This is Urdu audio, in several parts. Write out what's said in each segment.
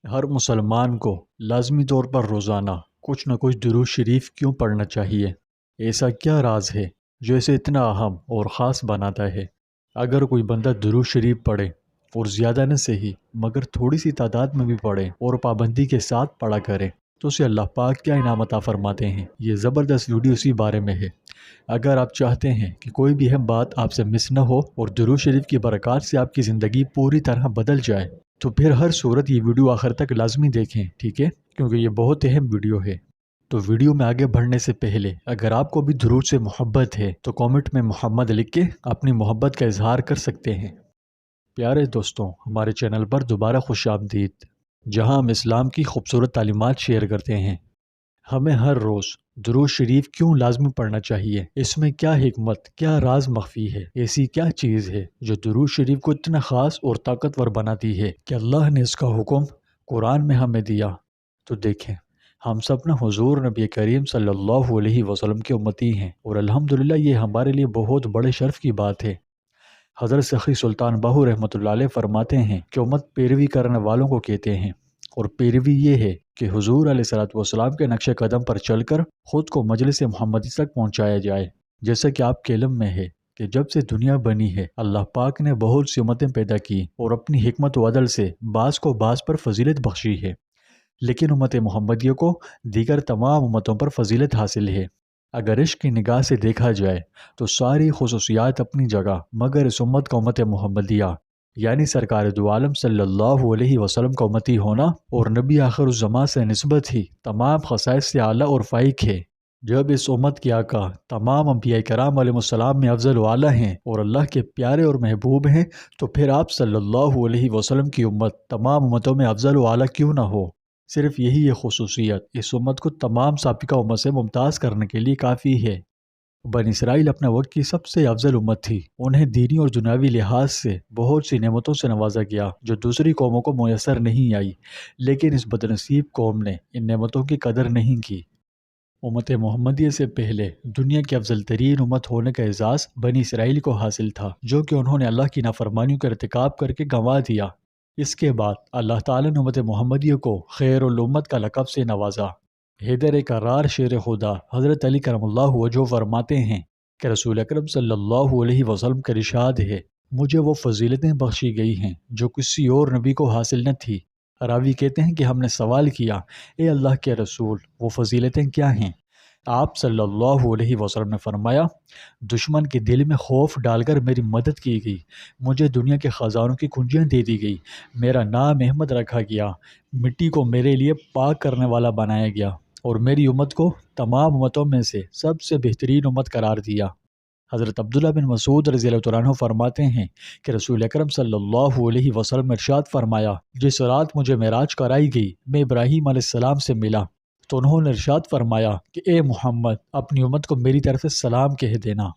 ہر مسلمان کو لازمی طور پر روزانہ کچھ نہ کچھ درود شریف کیوں پڑھنا چاہیے؟ ایسا کیا راز ہے جو اسے اتنا اہم اور خاص بناتا ہے؟ اگر کوئی بندہ درود شریف پڑھے اور زیادہ نہ صحیح مگر تھوڑی سی تعداد میں بھی پڑھے اور پابندی کے ساتھ پڑھا کرے تو اسے اللہ پاک کیا انعام عطا فرماتے ہیں؟ یہ زبردست ویڈیو اسی بارے میں ہے۔ اگر آپ چاہتے ہیں کہ کوئی بھی اہم بات آپ سے مس نہ ہو اور درود شریف کی برکات سے آپ کی زندگی پوری طرح بدل جائے تو پھر ہر صورت یہ ویڈیو آخر تک لازمی دیکھیں، ٹھیک ہے؟ کیونکہ یہ بہت اہم ویڈیو ہے۔ تو ویڈیو میں آگے بڑھنے سے پہلے اگر آپ کو بھی درود سے محبت ہے تو کامنٹ میں محمد لکھ کے اپنی محبت کا اظہار کر سکتے ہیں۔ پیارے دوستوں، ہمارے چینل پر دوبارہ خوش آمدید، جہاں ہم اسلام کی خوبصورت تعلیمات شیئر کرتے ہیں۔ ہمیں ہر روز درود شریف کیوں لازمی پڑھنا چاہیے؟ اس میں کیا حکمت، کیا راز مخفی ہے؟ ایسی کیا چیز ہے جو درود شریف کو اتنا خاص اور طاقتور بناتی ہے کہ اللہ نے اس کا حکم قرآن میں ہمیں دیا؟ تو دیکھیں، ہم سب حضور نبی کریم صلی اللہ علیہ وسلم کے امتی ہیں، اور الحمدللہ یہ ہمارے لیے بہت بڑے شرف کی بات ہے۔ حضرت سخی سلطان باہو رحمۃ اللہ علیہ فرماتے ہیں کہ امت پیروی کرنے والوں کو کہتے ہیں، اور پیروی یہ ہے کہ حضور علیہ الصلوۃ والسلام کے نقش قدم پر چل کر خود کو مجلس محمدی تک پہنچایا جائے۔ جیسا کہ آپ کے علم میں ہے کہ جب سے دنیا بنی ہے اللہ پاک نے بہت سی امتیں پیدا کی اور اپنی حکمت و عدل سے بعض کو بعض پر فضیلت بخشی ہے، لیکن امت محمدیہ کو دیگر تمام امتوں پر فضیلت حاصل ہے۔ اگر عشق کی نگاہ سے دیکھا جائے تو ساری خصوصیات اپنی جگہ، مگر اس امت کا امت محمدیہ یعنی سرکار دو عالم صلی اللہ علیہ وسلم کا امتی ہونا اور نبی آخر الزمان سے نسبت ہی تمام خصائص سے اعلیٰ اور فائق ہے۔ جب اس امت کے آقا تمام انبیاء کرام علیہ السلام میں افضل و اعلیٰ ہیں اور اللہ کے پیارے اور محبوب ہیں، تو پھر آپ صلی اللہ علیہ وسلم کی امت تمام امتوں میں افضل و اعلیٰ کیوں نہ ہو؟ صرف یہی خصوصیت اس امت کو تمام سابقہ امت سے ممتاز کرنے کے لیے کافی ہے۔ بنی اسرائیل اپنے وقت کی سب سے افضل امت تھی۔ انہیں دینی اور دنیاوی لحاظ سے بہت سی نعمتوں سے نوازا گیا جو دوسری قوموں کو میسر نہیں آئی، لیکن اس بدنصیب قوم نے ان نعمتوں کی قدر نہیں کی۔ امت محمدیہ سے پہلے دنیا کی افضل ترین امت ہونے کا اعزاز بنی اسرائیل کو حاصل تھا، جو کہ انہوں نے اللہ کی نافرمانیوں کا ارتکاب کر کے گنوا دیا۔ اس کے بعد اللہ تعالیٰ نے امت محمدیہ کو خیر الامت کا لقب سے نوازا۔ حیدر کرار شیر خدا حضرت علی کرم اللہ وجہہ فرماتے ہیں کہ رسول اکرم صلی اللہ علیہ وسلم کا ارشاد ہے، مجھے وہ فضیلتیں بخشی گئی ہیں جو کسی اور نبی کو حاصل نہ تھی۔ راوی کہتے ہیں کہ ہم نے سوال کیا، اے اللہ کے رسول، وہ فضیلتیں کیا ہیں؟ آپ صلی اللہ علیہ وسلم نے فرمایا، دشمن کے دل میں خوف ڈال کر میری مدد کی گئی، مجھے دنیا کے خزانوں کی کنجیاں دے دی گئی، میرا نام احمد رکھا گیا، مٹی کو میرے لیے پاک کرنے والا بنایا گیا، اور میری امت کو تمام امتوں میں سے سب سے بہترین امت قرار دیا۔ حضرت عبداللہ بن مسعود رضی اللہ عنہ فرماتے ہیں کہ رسول اکرم صلی اللہ علیہ وسلم ارشاد فرمایا، جس رات مجھے معراج کرائی گئی میں ابراہیم علیہ السلام سے ملا تو انہوں نے ارشاد فرمایا کہ اے محمد، اپنی امت کو میری طرف سے سلام کہہ دینا۔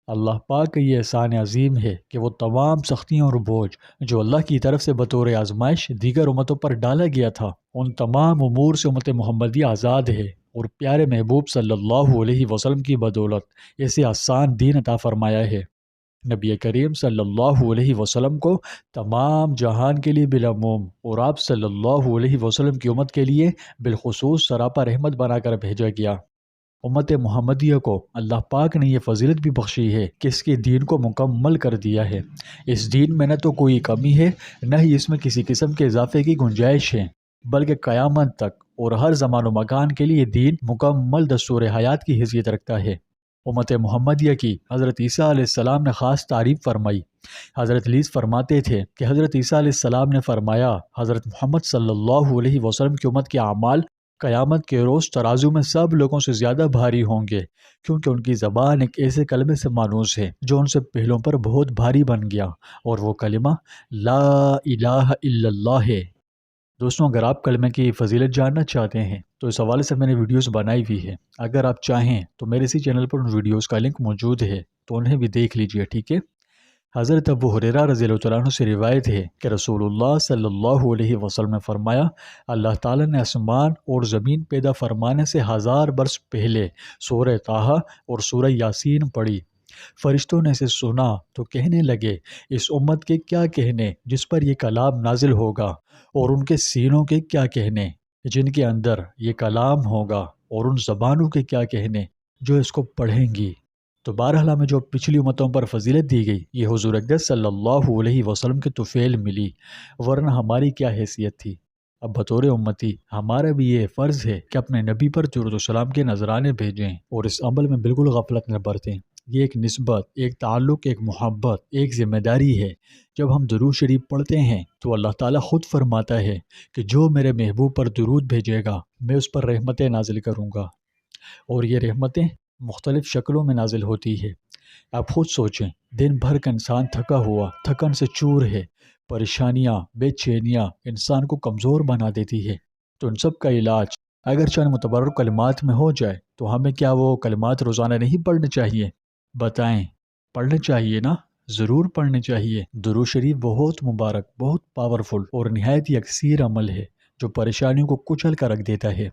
اللہ پاک کا یہ احسان عظیم ہے کہ وہ تمام سختیاں اور بوجھ جو اللہ کی طرف سے بطور آزمائش دیگر امتوں پر ڈالا گیا تھا، ان تمام امور سے امت محمدیہ آزاد ہے، اور پیارے محبوب صلی اللہ علیہ وسلم کی بدولت اسے آسان دین عطا فرمایا ہے۔ نبی کریم صلی اللہ علیہ وسلم کو تمام جہان کے لیے بالعموم اور آپ صلی اللہ علیہ وسلم کی امت کے لیے بالخصوص سراپا رحمت بنا کر بھیجا گیا۔ امت محمدیہ کو اللہ پاک نے یہ فضیلت بھی بخشی ہے کہ اس کے دین کو مکمل کر دیا ہے۔ اس دین میں نہ تو کوئی کمی ہے، نہ ہی اس میں کسی قسم کے اضافے کی گنجائش ہے، بلکہ قیامت تک اور ہر زمان و مکان کے لیے دین مکمل دستور حیات کی حیثیت رکھتا ہے۔ امت محمدیہ کی حضرت عیسیٰ علیہ السلام نے خاص تعریف فرمائی۔ حضرت لیث فرماتے تھے کہ حضرت عیسیٰ علیہ السلام نے فرمایا، حضرت محمد صلی اللہ علیہ وسلم کی امت کے اعمال قیامت کے روز ترازو میں سب لوگوں سے زیادہ بھاری ہوں گے، کیونکہ ان کی زبان ایک ایسے کلمے سے مانوس ہے جو ان سے پہلوں پر بہت بھاری بن گیا، اور وہ کلمہ لا الہ الا اللہ ہے۔ دوستوں، اگر آپ کلمے کی فضیلت جاننا چاہتے ہیں تو اس حوالے سے میں نے ویڈیوز بنائی ہوئی ہے، اگر آپ چاہیں تو میرے اسی چینل پر ان ویڈیوز کا لنک موجود ہے، تو انہیں بھی دیکھ لیجئے، ٹھیک ہے؟ حضرت ابو ہریرہ رضی اللہ عنہ سے روایت ہے کہ رسول اللہ صلی اللہ علیہ وسلم نے فرمایا، اللہ تعالیٰ نے آسمان اور زمین پیدا فرمانے سے 1000 برس پہلے سورہ طٰہٰ اور سورہ یاسین پڑھی، فرشتوں نے اسے سنا تو کہنے لگے اس امت کے کیا کہنے جس پر یہ کلام نازل ہوگا، اور ان کے سینوں کے کیا کہنے جن کے اندر یہ کلام ہوگا، اور ان زبانوں کے کیا کہنے جو اس کو پڑھیں گی۔ تو بہرحال ہمیں جو پچھلی امتوں پر فضیلت دی گئی یہ حضور اقدس صلی اللہ علیہ وسلم کے طفیل ملی، ورنہ ہماری کیا حیثیت تھی۔ اب بطور امتی ہمارا بھی یہ فرض ہے کہ اپنے نبی پر درود و سلام کے نذرانے بھیجیں اور اس عمل میں بالکل غفلت نہ برتیں۔ یہ ایک نسبت، ایک تعلق، ایک محبت، ایک ذمہ داری ہے۔ جب ہم درود شریف پڑھتے ہیں تو اللہ تعالیٰ خود فرماتا ہے کہ جو میرے محبوب پر درود بھیجے گا میں اس پر رحمتیں نازل کروں گا، اور یہ رحمتیں مختلف شکلوں میں نازل ہوتی ہے۔ آپ خود سوچیں، دن بھر کا انسان تھکا ہوا، تھکن سے چور ہے، پریشانیاں، بے چینیاں انسان کو کمزور بنا دیتی ہے، تو ان سب کا علاج اگر چند متبرک کلمات میں ہو جائے تو ہمیں کیا وہ کلمات روزانہ نہیں پڑھنے چاہیے؟ بتائیں، پڑھنے چاہیے نا؟ ضرور پڑھنے چاہیے۔ درود شریف بہت مبارک، بہت پاورفل اور نہایت یکسیر عمل ہے جو پریشانیوں کو کچل کر رکھ دیتا ہے۔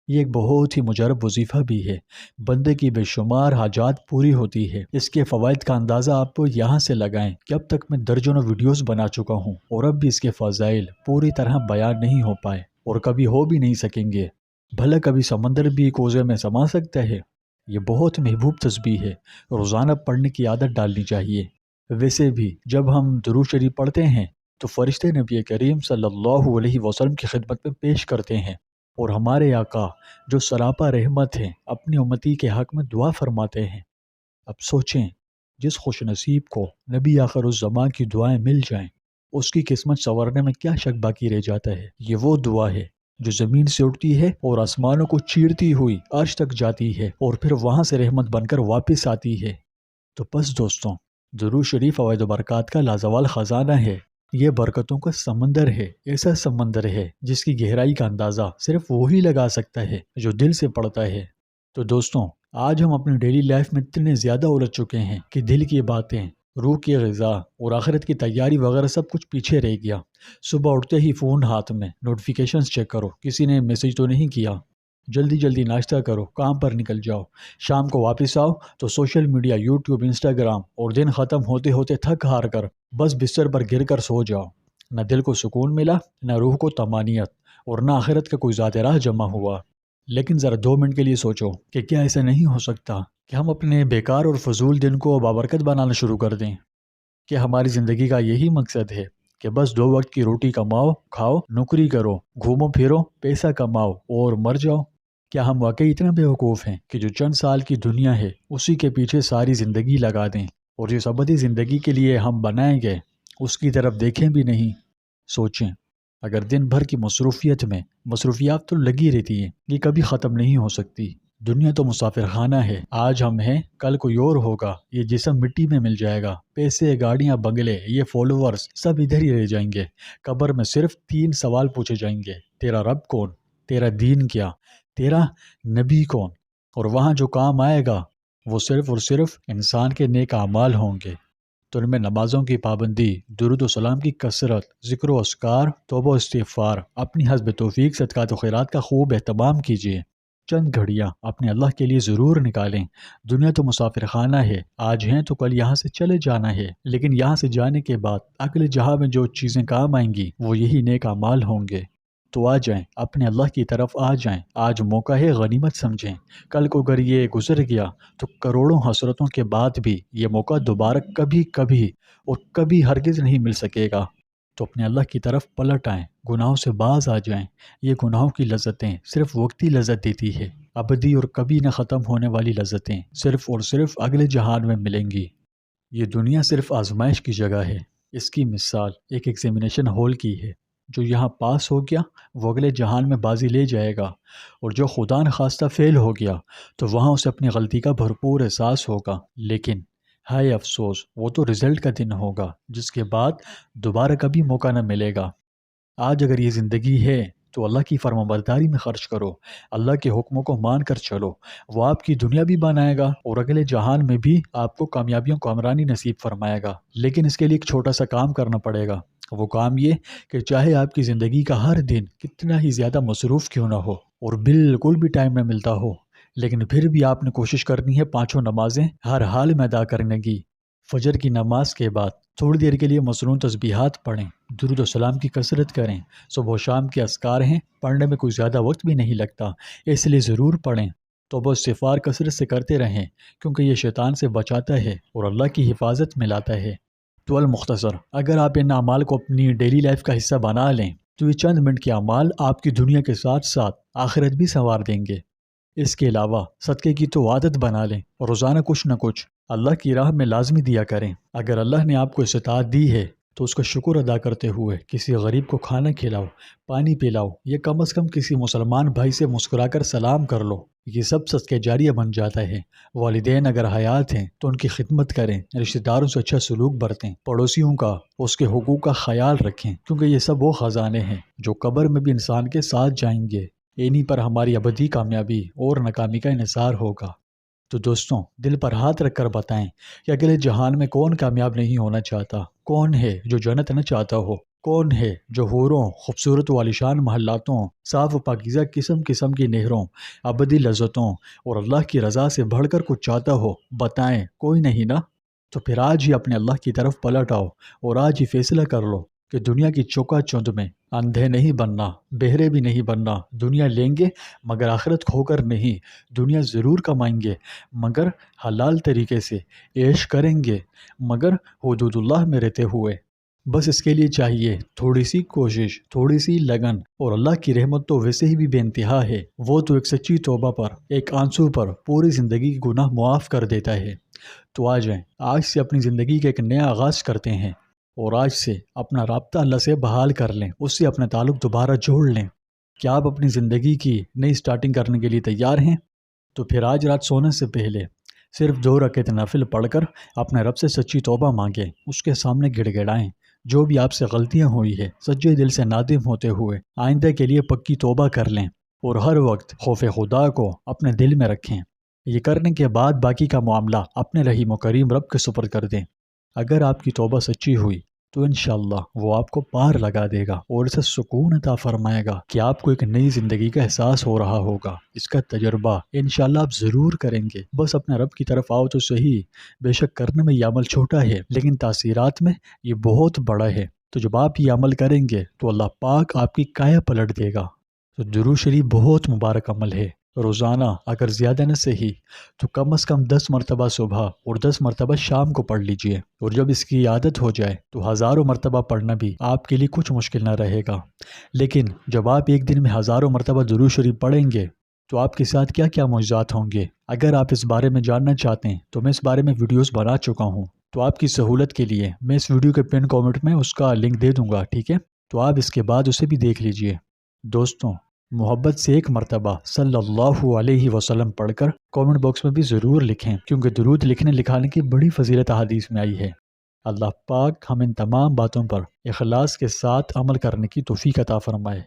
یہ ایک بہت ہی مجرب وظیفہ بھی ہے، بندے کی بے شمار حاجات پوری ہوتی ہے۔ اس کے فوائد کا اندازہ آپ یہاں سے لگائیں کہ اب تک میں درجنوں ویڈیوز بنا چکا ہوں اور اب بھی اس کے فضائل پوری طرح بیان نہیں ہو پائے اور کبھی ہو بھی نہیں سکیں گے۔ بھلا کبھی سمندر بھی کوزے میں سما سکتا ہے؟ یہ بہت محبوب تسبیح ہے، روزانہ پڑھنے کی عادت ڈالنی چاہیے۔ ویسے بھی جب ہم درود شریف پڑھتے ہیں تو فرشتے نبی کریم صلی اللہ علیہ وسلم کی خدمت میں پیش کرتے ہیں، اور ہمارے آقا جو سراپا رحمت ہیں اپنی امتی کے حق میں دعا فرماتے ہیں۔ اب سوچیں، جس خوش نصیب کو نبی آخر الزمان کی دعائیں مل جائیں اس کی قسمت سنورنے میں کیا شک باقی رہ جاتا ہے۔ یہ وہ دعا ہے جو زمین سے اٹھتی ہے اور آسمانوں کو چیرتی ہوئی عرش تک جاتی ہے اور پھر وہاں سے رحمت بن کر واپس آتی ہے۔ تو بس دوستوں، درود شریف فوائد و برکات کا لازوال خزانہ ہے۔ یہ برکتوں کا سمندر ہے، ایسا سمندر ہے جس کی گہرائی کا اندازہ صرف وہی لگا سکتا ہے جو دل سے پڑھتا ہے۔ تو دوستوں، آج ہم اپنی ڈیلی لائف میں اتنے زیادہ الجھ چکے ہیں کہ دل کی باتیں، روح کی غذا اور آخرت کی تیاری وغیرہ سب کچھ پیچھے رہ گیا۔ صبح اٹھتے ہی فون ہاتھ میں، نوٹیفیکیشنز چیک کرو، کسی نے میسج تو نہیں کیا، جلدی جلدی ناشتہ کرو، کام پر نکل جاؤ، شام کو واپس آؤ تو سوشل میڈیا، یوٹیوب، انسٹاگرام، اور دن ختم ہوتے ہوتے تھک ہار کر بس بستر پر گر کر سو جاؤ۔ نہ دل کو سکون ملا، نہ روح کو طمانینت، اور نہ آخرت کا کوئی ذات راہ جمع ہوا۔ لیکن ذرا 2 منٹ کے لیے سوچو کہ کیا ایسا نہیں ہو سکتا کہ ہم اپنے بیکار اور فضول دن کو بابرکت بنانا شروع کر دیں؟ کہ ہماری زندگی کا یہی مقصد ہے کہ بس 2 وقت کی روٹی کماؤ، کھاؤ، نوکری کرو، گھومو پھرو، پیسہ کماؤ اور مر جاؤ؟ کیا ہم واقعی اتنا بیوقوف ہیں کہ جو چند سال کی دنیا ہے اسی کے پیچھے ساری زندگی لگا دیں اور جس ابدی زندگی کے لیے ہم بنائیں گے اس کی طرف دیکھیں بھی نہیں؟ سوچیں، اگر دن بھر کی مصروفیات تو لگی رہتی ہیں، یہ کبھی ختم نہیں ہو سکتی۔ دنیا تو مسافر خانہ ہے، آج ہم ہیں کل کوئی اور ہوگا، یہ جسم مٹی میں مل جائے گا، پیسے، گاڑیاں، بنگلے، یہ فالوورز سب ادھر ہی رہ جائیں گے۔ قبر میں صرف 3 سوال پوچھے جائیں گے: تیرا رب کون؟ تیرا دین کیا؟ تیرا نبی کون؟ اور وہاں جو کام آئے گا وہ صرف اور صرف انسان کے نیک اعمال ہوں گے۔ تو ان میں نمازوں کی پابندی، درود و سلام کی کثرت، ذکر و اذکار، توبہ و استغفار، اپنی حسب توفیق صدقات و خیرات کا خوب اہتمام کیجیے۔ چند گھڑیاں اپنے اللہ کے لیے ضرور نکالیں۔ دنیا تو مسافر خانہ ہے، آج ہیں تو کل یہاں سے چلے جانا ہے، لیکن یہاں سے جانے کے بعد اگلے جہاں میں جو چیزیں کام آئیں گی وہ یہی نیک اعمال ہوں گے۔ تو آ جائیں، اپنے اللہ کی طرف آ جائیں، آج موقع ہے، غنیمت سمجھیں۔ کل کو اگر یہ گزر گیا تو کروڑوں حسرتوں کے بعد بھی یہ موقع دوبارہ کبھی اور کبھی ہرگز نہیں مل سکے گا۔ تو اپنے اللہ کی طرف پلٹ آئیں، گناہوں سے باز آ جائیں۔ یہ گناہوں کی لذتیں صرف وقتی لذت دیتی ہے، ابدی اور کبھی نہ ختم ہونے والی لذتیں صرف اور صرف اگلے جہان میں ملیں گی۔ یہ دنیا صرف آزمائش کی جگہ ہے، اس کی مثال ایک ایگزامینیشن ہال کی ہے۔ جو یہاں پاس ہو گیا وہ اگلے جہان میں بازی لے جائے گا، اور جو خدا نخواستہ فیل ہو گیا تو وہاں اسے اپنی غلطی کا بھرپور احساس ہوگا، لیکن ہائے افسوس، وہ تو رزلٹ کا دن ہوگا جس کے بعد دوبارہ کبھی موقع نہ ملے گا۔ آج اگر یہ زندگی ہے تو اللہ کی فرمانبرداری میں خرچ کرو، اللہ کے حکموں کو مان کر چلو، وہ آپ کی دنیا بھی بنائے گا اور اگلے جہان میں بھی آپ کو کامیابیوں کو عمرانی نصیب فرمائے گا۔ لیکن اس کے لیے ایک چھوٹا سا کام کرنا پڑے گا۔ وہ کام یہ کہ چاہے آپ کی زندگی کا ہر دن کتنا ہی زیادہ مصروف کیوں نہ ہو اور بالکل بھی ٹائم نہ ملتا ہو، لیکن پھر بھی آپ نے کوشش کرنی ہے 5 نمازیں ہر حال میں ادا کرنے کی۔ فجر کی نماز کے بعد تھوڑی دیر کے لیے مصنون تسبیحات پڑھیں، درود و سلام کی کثرت کریں۔ صبح و شام کے اذکار ہیں، پڑھنے میں کوئی زیادہ وقت بھی نہیں لگتا، اس لیے ضرور پڑھیں۔ توبہ و استغفار کثرت سے کرتے رہیں، کیونکہ یہ شیطان سے بچاتا ہے اور اللہ کی حفاظت میں لاتا ہے۔ تو المختصر، اگر آپ ان اعمال کو اپنی ڈیلی لائف کا حصہ بنا لیں تو یہ چند منٹ کے اعمال آپ کی دنیا کے ساتھ ساتھ آخرت بھی سنوار دیں گے۔ اس کے علاوہ صدقے کی تو عادت بنا لیں اور روزانہ کچھ نہ کچھ اللہ کی راہ میں لازمی دیا کریں۔ اگر اللہ نے آپ کو استطاعت دی ہے تو اس کا شکر ادا کرتے ہوئے کسی غریب کو کھانا کھلاؤ، پانی پلاؤ، یا کم از کم کسی مسلمان بھائی سے مسکرا کر سلام کر لو۔ یہ سب صدقہ جاریہ بن جاتا ہے۔ والدین اگر حیات ہیں تو ان کی خدمت کریں، رشتہ داروں سے اچھا سلوک برتیں، پڑوسیوں کا، اس کے حقوق کا خیال رکھیں، کیونکہ یہ سب وہ خزانے ہیں جو قبر میں بھی انسان کے ساتھ جائیں گے۔ انہی پر ہماری ابدی کامیابی اور ناکامی کا انحصار ہوگا۔ تو دوستوں، دل پر ہاتھ رکھ کر بتائیں کہ اگلے جہان میں کون کامیاب نہیں ہونا چاہتا؟ کون ہے جو جنت نہ چاہتا ہو؟ کون ہے جو حوروں، خوبصورت و عالیشان محلاتوں، صاف و پاکیزہ قسم قسم کی نہروں، ابدی لذتوں اور اللہ کی رضا سے بڑھ کر کچھ چاہتا ہو؟ بتائیں، کوئی نہیں نا؟ تو پھر آج ہی اپنے اللہ کی طرف پلٹ آؤ اور آج ہی فیصلہ کر لو کہ دنیا کی چوکا چوند میں اندھے نہیں بننا، بہرے بھی نہیں بننا۔ دنیا لیں گے مگر آخرت کھو کر نہیں۔ دنیا ضرور کمائیں گے مگر حلال طریقے سے، عیش کریں گے مگر حدود اللہ میں رہتے ہوئے۔ بس اس کے لیے چاہیے تھوڑی سی کوشش، تھوڑی سی لگن، اور اللہ کی رحمت تو ویسے ہی بھی بے انتہا ہے۔ وہ تو ایک سچی توبہ پر، ایک آنسو پر پوری زندگی کی گناہ معاف کر دیتا ہے۔ تو آ جائیں، آج سے اپنی زندگی کا ایک نیا آغاز کرتے ہیں، اور آج سے اپنا رابطہ اللہ سے بحال کر لیں، اس سے اپنا تعلق دوبارہ جوڑ لیں۔ کیا آپ اپنی زندگی کی نئی سٹارٹنگ کرنے کے لیے تیار ہیں؟ تو پھر آج رات سونے سے پہلے صرف 2 رکعت نفل پڑھ کر اپنے رب سے سچی توبہ مانگیں، اس کے سامنے گڑ گڑائیں۔ جو بھی آپ سے غلطیاں ہوئی ہے سچے دل سے نادم ہوتے ہوئے آئندہ کے لیے پکی توبہ کر لیں، اور ہر وقت خوف خدا کو اپنے دل میں رکھیں۔ یہ کرنے کے بعد باقی کا معاملہ اپنے رحیم و کریم رب کے سپرد کر دیں۔ اگر آپ کی توبہ سچی ہوئی تو انشاءاللہ وہ آپ کو پار لگا دے گا اور اسے سکون عطا فرمائے گا کہ آپ کو ایک نئی زندگی کا احساس ہو رہا ہوگا۔ اس کا تجربہ انشاءاللہ آپ ضرور کریں گے۔ بس اپنے رب کی طرف آؤ تو صحیح، بے شک کرنے میں یہ عمل چھوٹا ہے لیکن تاثیرات میں یہ بہت بڑا ہے۔ تو جب آپ یہ عمل کریں گے تو اللہ پاک آپ کی کایا پلٹ دے گا۔ تو درود شریف بہت مبارک عمل ہے۔ روزانہ اگر زیادہ نہ صحیح تو کم از کم 10 مرتبہ صبح اور 10 مرتبہ شام کو پڑھ لیجئے، اور جب اس کی عادت ہو جائے تو ہزاروں مرتبہ پڑھنا بھی آپ کے لیے کچھ مشکل نہ رہے گا۔ لیکن جب آپ ایک دن میں ہزاروں مرتبہ درود شریف پڑھیں گے تو آپ کے ساتھ کیا کیا معجزات ہوں گے، اگر آپ اس بارے میں جاننا چاہتے ہیں تو میں اس بارے میں ویڈیوز بنا چکا ہوں۔ تو آپ کی سہولت کے لیے میں اس ویڈیو کے پن کامنٹ میں اس کا لنک دے دوں گا، ٹھیک ہے؟ تو آپ اس کے بعد اسے بھی دیکھ لیجئے۔ دوستوں، محبت سے ایک مرتبہ صلی اللہ علیہ وسلم پڑھ کر کامنٹ باکس میں بھی ضرور لکھیں، کیونکہ درود لکھنے لکھانے کی بڑی فضیلت احادیث میں آئی ہے۔ اللہ پاک ہم ان تمام باتوں پر اخلاص کے ساتھ عمل کرنے کی توفیق عطا فرمائے۔